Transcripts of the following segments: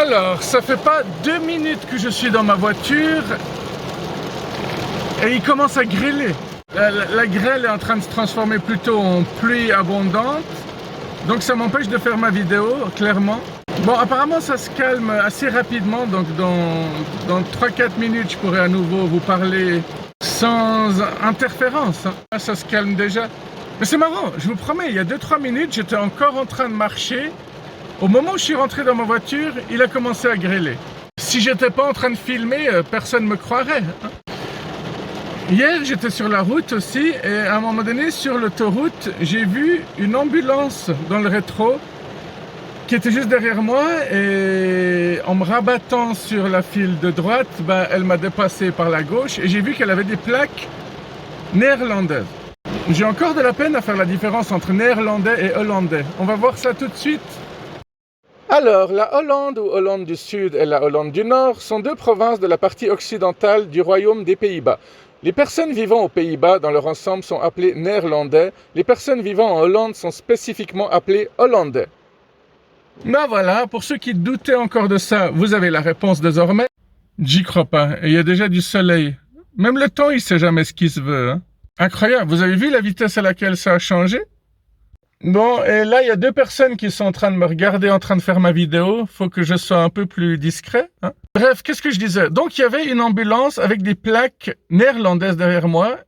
Alors, ça fait pas 2 minutes que je suis dans ma voiture et il commence à grêler. La grêle est en train de se transformer plutôt en pluie abondante, donc ça m'empêche de faire ma vidéo, clairement. Bon, apparemment ça se calme assez rapidement, donc dans 3-4 minutes je pourrai à nouveau vous parler sans interférence, hein. Ça se calme déjà. Mais c'est marrant, je vous promets, il y a 2-3 minutes j'étais encore en train de marcher. Au moment où je suis rentré dans ma voiture, il a commencé à grêler. Si j'étais pas en train de filmer, personne ne me croirait, hein. Hier, j'étais sur la route aussi, et à un moment donné, sur l'autoroute, j'ai vu une ambulance dans le rétro qui était juste derrière moi, et en me rabattant sur la file de droite, elle m'a dépassé par la gauche, et j'ai vu qu'elle avait des plaques néerlandaises. J'ai encore de la peine à faire la différence entre néerlandais et hollandais. On va voir ça tout de suite. Alors, la Hollande ou Hollande du Sud et la Hollande du Nord sont deux provinces de la partie occidentale du Royaume des Pays-Bas. Les personnes vivant aux Pays-Bas dans leur ensemble sont appelées néerlandais. Les personnes vivant en Hollande sont spécifiquement appelées hollandais. Ben voilà, pour ceux qui doutaient encore de ça, vous avez la réponse désormais. J'y crois pas, et il y a déjà du soleil. Même le temps, il sait jamais ce qui se veut, hein. Incroyable, vous avez vu la vitesse à laquelle ça a changé? Bon, et là, il y a 2 personnes qui sont en train de me regarder en train de faire ma vidéo. Faut que je sois un peu plus discret, hein. Bref, qu'est-ce que je disais? Donc, il y avait une ambulance avec des plaques néerlandaises derrière moi.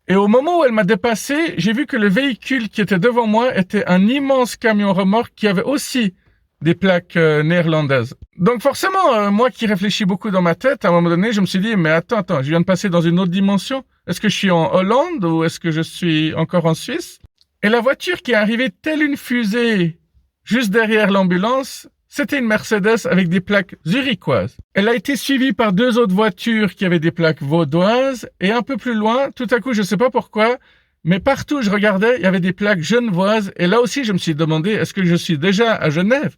Et au moment où elle m'a dépassé, j'ai vu que le véhicule qui était devant moi était un immense camion remorque qui avait aussi des plaques néerlandaises. Donc forcément, moi qui réfléchis beaucoup dans ma tête, à un moment donné, je me suis dit, mais attends, je viens de passer dans une autre dimension. Est-ce que je suis en Hollande ou est-ce que je suis encore en Suisse? Et la voiture qui est arrivée telle une fusée juste derrière l'ambulance, c'était une Mercedes avec des plaques zurichoises. Elle a été suivie par 2 autres voitures qui avaient des plaques vaudoises, et un peu plus loin, tout à coup, je ne sais pas pourquoi, mais partout où je regardais, il y avait des plaques genevoises, et là aussi, je me suis demandé, est-ce que je suis déjà à Genève?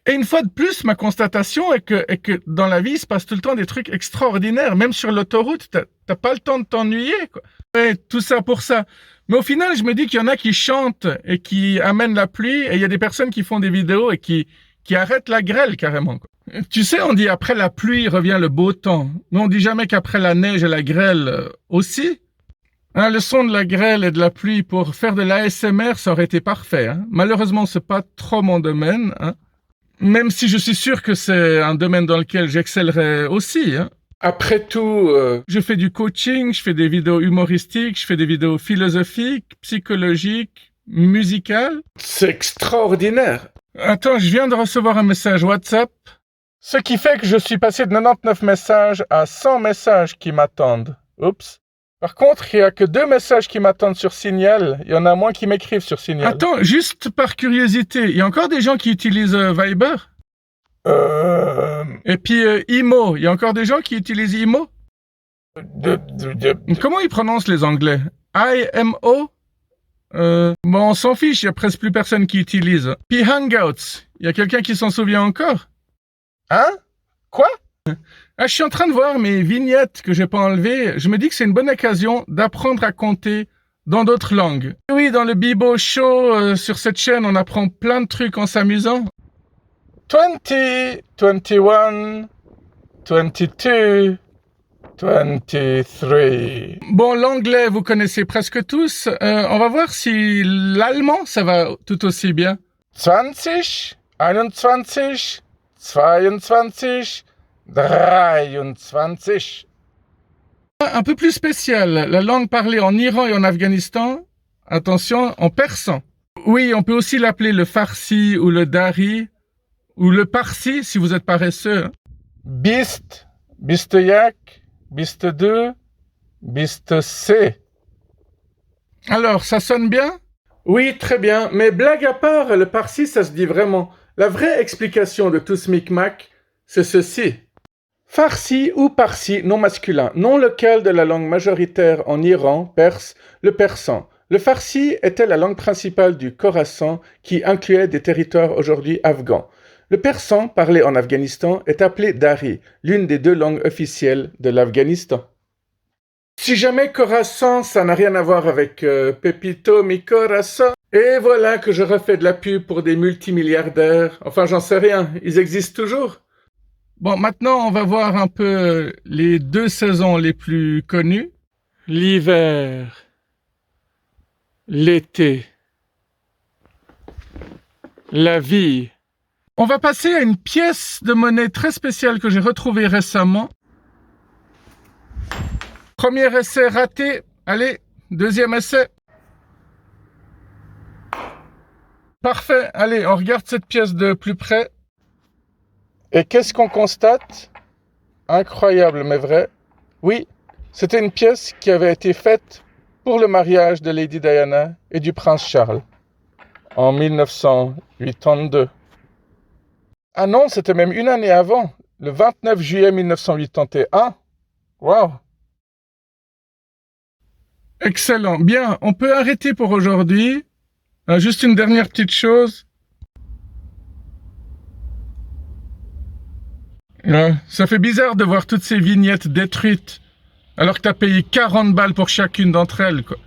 Et une fois de plus, ma constatation est que dans la vie, il se passe tout le temps des trucs extraordinaires. Même sur l'autoroute, t'as pas le temps de t'ennuyer, quoi. Et tout ça pour ça. Mais au final, je me dis qu'il y en a qui chantent et qui amènent la pluie, et il y a des personnes qui font des vidéos et qui arrêtent la grêle carrément, quoi. Tu sais, on dit après la pluie revient le beau temps. Mais on dit jamais qu'après la neige et la grêle aussi. Hein, le son de la grêle et de la pluie pour faire de l'ASMR, ça aurait été parfait, hein. Malheureusement, c'est pas trop mon domaine, hein. Même si je suis sûr que c'est un domaine dans lequel j'excellerai aussi, hein. Après tout, je fais du coaching, je fais des vidéos humoristiques, je fais des vidéos philosophiques, psychologiques, musicales. C'est extraordinaire. Attends, je viens de recevoir un message WhatsApp. Ce qui fait que je suis passé de 99 messages à 100 messages qui m'attendent. Oups. Par contre, il n'y a que 2 messages qui m'attendent sur Signal. Il y en a moins qui m'écrivent sur Signal. Attends, juste par curiosité, il y a encore des gens qui utilisent Viber? Et puis Imo, il y a encore des gens qui utilisent Imo? Comment ils prononcent les Anglais? IMO? Bon, on s'en fiche, il n'y a presque plus personne qui utilise. Puis Hangouts, il y a quelqu'un qui s'en souvient encore? Hein? Quoi? Ah, je suis en train de voir mes vignettes que j'ai pas enlevées. Je me dis que c'est une bonne occasion d'apprendre à compter dans d'autres langues. Oui, dans le Bibo Show, sur cette chaîne, on apprend plein de trucs en s'amusant. 20, 21, 22, 23. Bon, l'anglais, vous connaissez presque tous. On va voir si l'allemand, ça va tout aussi bien. 20, 21, 22, 23. Un peu plus spécial, la langue parlée en Iran et en Afghanistan, attention, en persan. Oui, on peut aussi l'appeler le farsi ou le dari, ou le parsi si vous êtes paresseux. Bist, bisteyak, biste 2, biste C. Alors, ça sonne bien? Oui, très bien, mais blague à part, le parsi, ça se dit vraiment. La vraie explication de tout ce micmac, c'est ceci. Farsi ou parsi, non masculin, nom local de la langue majoritaire en Iran, perse, le persan. Le farsi était la langue principale du Khorasan qui incluait des territoires aujourd'hui afghans. Le persan, parlé en Afghanistan, est appelé dari, l'une des 2 langues officielles de l'Afghanistan. Si jamais Corazon, ça n'a rien à voir avec Pepito mi Corazon. Et voilà que je refais de la pub pour des multimilliardaires. Enfin, j'en sais rien. Ils existent toujours. Bon, maintenant, on va voir un peu les 2 saisons les plus connues. L'hiver. L'été. La vie. On va passer à une pièce de monnaie très spéciale que j'ai retrouvée récemment. Premier essai raté. Allez, deuxième essai. Parfait. Allez, on regarde cette pièce de plus près. Et qu'est-ce qu'on constate? Incroyable, mais vrai. Oui, c'était une pièce qui avait été faite pour le mariage de Lady Diana et du prince Charles en 1982. Ah non, c'était même une année avant, le 29 juillet 1981. Waouh! Excellent. Bien, on peut arrêter pour aujourd'hui. Juste une dernière petite chose. Ça fait bizarre de voir toutes ces vignettes détruites, alors que tu as payé 40 balles pour chacune d'entre elles, quoi.